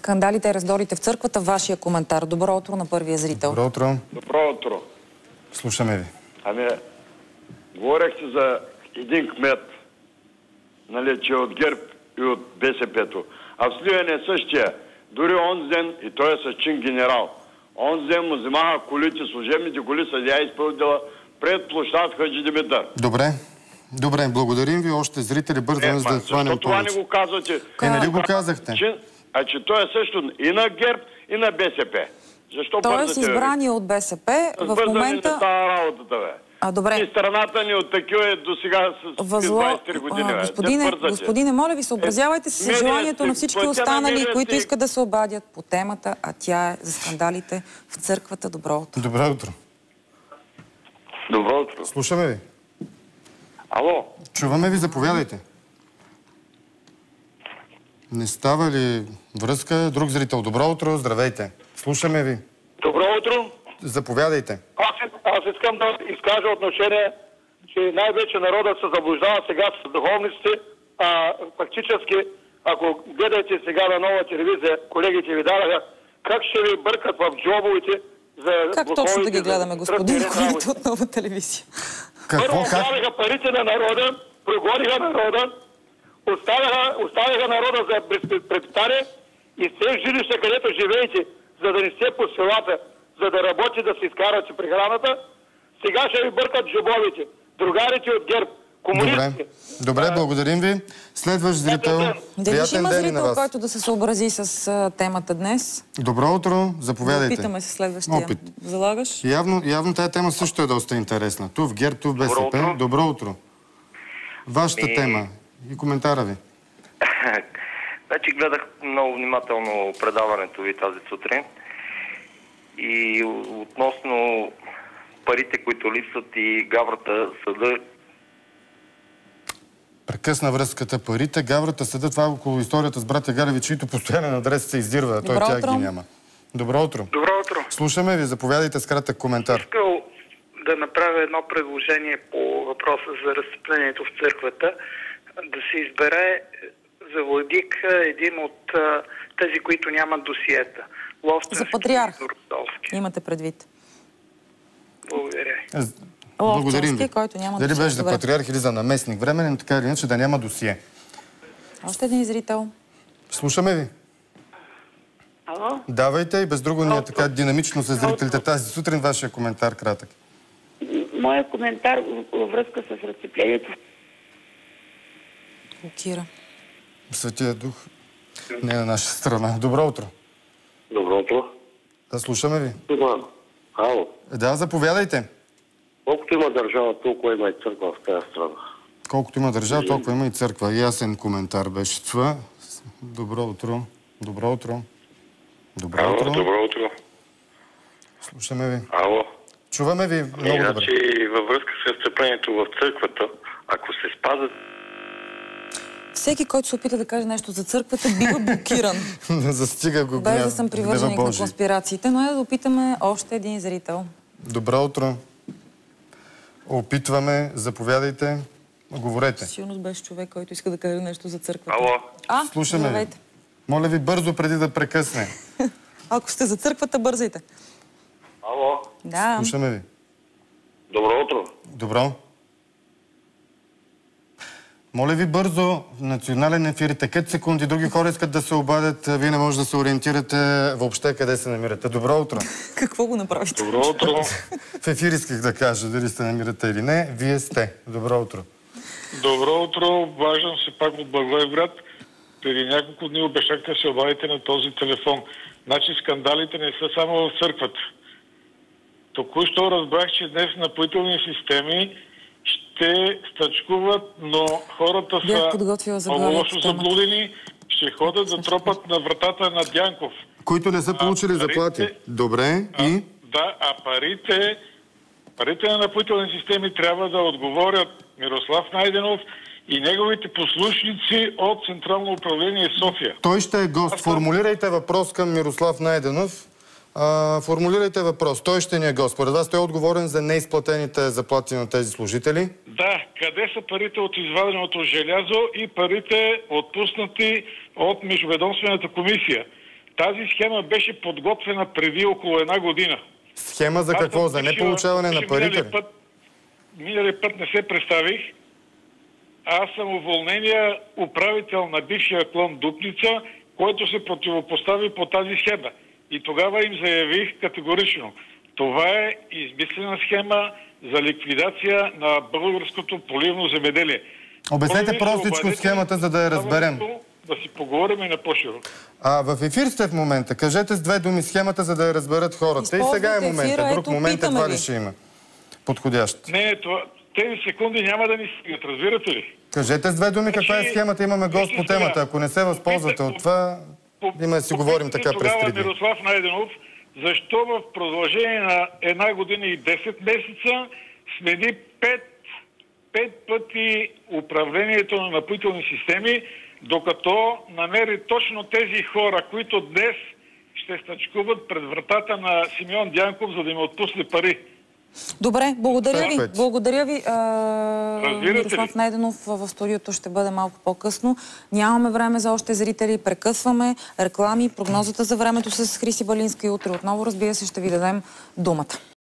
скандалите и раздорите в църквата. Вашия коментар. Добро утро на първия зрител. Добро утро. Добро утро. Слушаме ви. Ами, говорехте за един кмет, нали, че от ГЕРБ и от БСП-то. А в Сливен е същия. Дори онзи ден, и той е с чин генерал, онзи ден му вземаха колите, служебните коли, съдия изпълнителя пред площад Хаджи Димитър. Добре, благодарим ви. Още зрители, бързаме за да хванем това не го казвате? Не го казахте? Че той е също и на ГЕРБ, и на БСП. Защо бързате? Тоест избрани от БСП в момента... Не става работата, бе. Добре. И страната ни от такива е до сега с 23 години. Господине, моля ви, съобразявайте се с желанието на всички останали, които искат да се обадят по темата, а тя е за скандалите в църквата. Добро утро. Добро утро. Добро утро. Слушаме ви. Ало. Чуваме ви, заповядайте. Не става ли връзка? Друг зрител. Добро утро, здравейте. Слушаме ви. Добро утро. Заповядайте. Аз искам да изкажа отношение, че най-вече народът се заблуждава сега с духовниците, а фактически, ако гледате сега на нова телевизия, колегите ви дадаха, как ще ви бъркат в джобовете за как точно да ги гледаме, господин, колегите от нова телевизия? Първо оставиха парите на народа, прогониха народа, оставиха народа за препитание и все жилища, където живеете, за да не сте по селата, за да работи, да се изкарате прехраната, сега ще ви бъркат джобовете. Другарите от ГЕРБ, комунистите. Добре, благодарим ви. Следващ зрител. Дали ще има зрител, който да се съобрази с темата днес? Добро утро, заповядайте. Опитаме се следващия. Залагаш? Явно тая тема също е доста интересна. Ту в ГЕРБ, ту в БСП. Добро утро. Вашата тема и коментара ви. Значи гледах много внимателно предаването ви тази сутрин и относно парите, които липсват и гаврата съда. Прекъсна връзката, парите, гаврата съда, това около историята с братя Галеви, чието постоянен адрес се издирва, а той тях ги няма. Добро утро. Добро утро. Слушаме ви, заповядайте с кратък коментар. Искал да направя едно предложение по въпроса за разцеплението в църквата, да се избере за владик един от тези, които нямат досиета. За патриарх. Имате предвид. Благодаря. Благодарим ви. Който няма досие. Дали беше за патриарх или за наместник временен, така или иначе да няма досие. Още един зрител. Слушаме ви. Ало? Давайте и без друго ние така динамично с зрителите тази сутрин. Вашия коментар кратък. Моя коментар във връзка с разцеплението. Блокира. Светия Дух не е на наша страна. Добро утро. Добро утро. Да, слушаме ви. Ало. Да, заповядайте. Колкото има държава, толкова има и църква в тази страна. Колкото има държава, толкова има и църква. Ясен коментар беше това. Добро утро. Добро утро. Добро утро. Добро утро. Слушаме ви. Ало. Чуваме ви много добре. Значи във връзка с разцеплението в църквата, ако се спазят... Всеки, който се опита да каже нещо за църквата, бива блокиран. Застига го без да съм привърженик на конспирациите, но е да опитаме още един зрител. Добро утро. Опитваме. Заповядайте. Говорете. Сигурно беше човек, който иска да каже нещо за църквата. Ало. Слушаме ви. Моля ви бързо, преди да прекъсне. Ако сте за църквата, бързайте. Ало. Да. Слушаме ви. Добро утро. Добро. Моля ви бързо, национален ефир, 5 секунди, други хора искат да се обадят, вие не може да се ориентирате въобще къде се намирате. Добро утро. Какво го направите? Добро утро. В ефир исках да кажа, дали сте намирате или не. Вие сте. Добро утро. Добро утро. Обаждам се пак от Благоевград. Преди няколко дни обещахте да се обадите на този телефон. Значи скандалите не са само в църквата. Току-що разбрах, че днес напоителни системи ще стачкуват, но хората са много лошо заблудени. Ще ходят да тропат на вратата на Дянков. Които не са получили заплати. Добре. И? Да, а парите на напоителни системи трябва да отговорят Мирослав Найденов и неговите послушници от Централно управление София. Той ще е гост. Формулирайте въпрос към Мирослав Найденов. Формулирайте въпрос. Той ще ни е гост. Според вас той е отговорен за неизплатените заплати на тези служители? Да. Къде са парите от изваденото желязо и парите отпуснати от Междуведомствената комисия? Тази схема беше подготвена преди около 1 година. Схема за какво? За неполучаване на парите? Миналия път не се представих. Аз съм уволнения управител на бившия клон Дупница, който се противопостави по тази схема. И тогава им заявих категорично: това е измислена схема за ликвидация на българското поливно земеделие. Обяснете простичко схемата, за да я разберем. Да си поговорим и на по-широко. В ефир сте в момента. Кажете с 2 думи схемата, за да я разберат хората. И сега е момента. Друг момент едва ли ще има подходящ. Не, тези секунди няма да ни стигат, разбирате ли? Кажете с 2 думи каква е схемата. Имаме гост по темата. Ако не се възползвате от това, има да си говорим така през 3 дни. Мирослав Найденов, защо в продължение на 1 година и 10 месеца смени 5 пъти управлението на напоителни системи, докато намери точно тези хора, които днес ще стачкуват пред вратата на Симеон Дянков, за да им отпусне пари. Добре, благодаря ви. Благодаря ви. Мирослав ли? Найденов в студиото ще бъде малко по-късно. Нямаме време за още зрители. Прекъсваме реклами, прогнозата за времето с Хриси Балинска и утре отново, разбира се, ще ви дадем думата.